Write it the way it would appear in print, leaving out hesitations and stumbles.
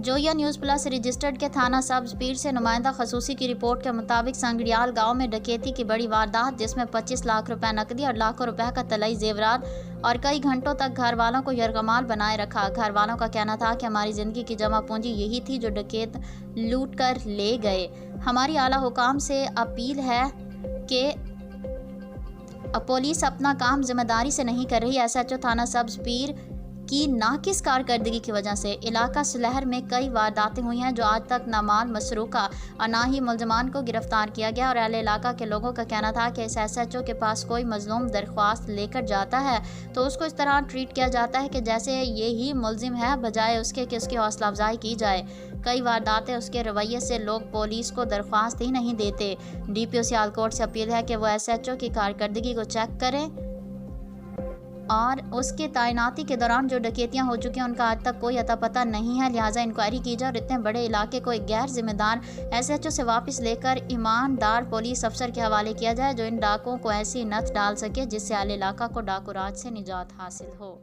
Zoya news plus registered के थाना सब्ज पीर से नुमाइंदा खसूसी की रिपोर्ट के मुताबिक संगड़ियाल गांव में डकैती की बड़ी वारदात, जिसमें 25 लाख रुपए नकदी और लाखों रुपए का तलई जेवरात और कई घंटों तक घर वालों को यरगमाल बनाए रखा। घर वालों का कहना था कि हमारी जिंदगी की जमा पूंजी यही थी जो डकैत लूट कर ले गए। हमारी आला हुकाम से अपील है कि पुलिस अपना काम जिम्मेदारी से नहीं कर रही। SHO थाना सब्ज पीर की नाकिस कारकर्दगी की वजह से इलाका सुलहर में कई वारदातें हुई हैं, जो आज तक ना माल मसरूका और ना ही मुलजमान को गिरफ्तार किया गया। और अहले इलाका के लोगों का कहना था कि इस SHO के पास कोई मजलूम दरख्वास्त लेकर जाता है तो उसको इस तरह ट्रीट किया जाता है कि जैसे ये ही मुलजिम है, बजाय उसके कि उसकी हौसला अफजाई की जाए। कई वारदातें उसके रवैये से लोग पुलिस को दरख्वास्त ही नहीं देते। DPO सियालकोट से अपील है कि वो SHO की कारकर्दगी को चेक करें और उसके तैनाती के दौरान जो डकैतियां हो चुकी हैं उनका आज तक कोई अता पता नहीं है, लिहाजा इंक्वायरी की जाए और इतने बड़े इलाके को एक गैर जिम्मेदार SHO से वापस लेकर ईमानदार पुलिस अफसर के हवाले किया जाए, जो इन डाकुओं को ऐसी नथ डाल सके जिससे अहले इलाका को डाकू राज से निजात हासिल हो।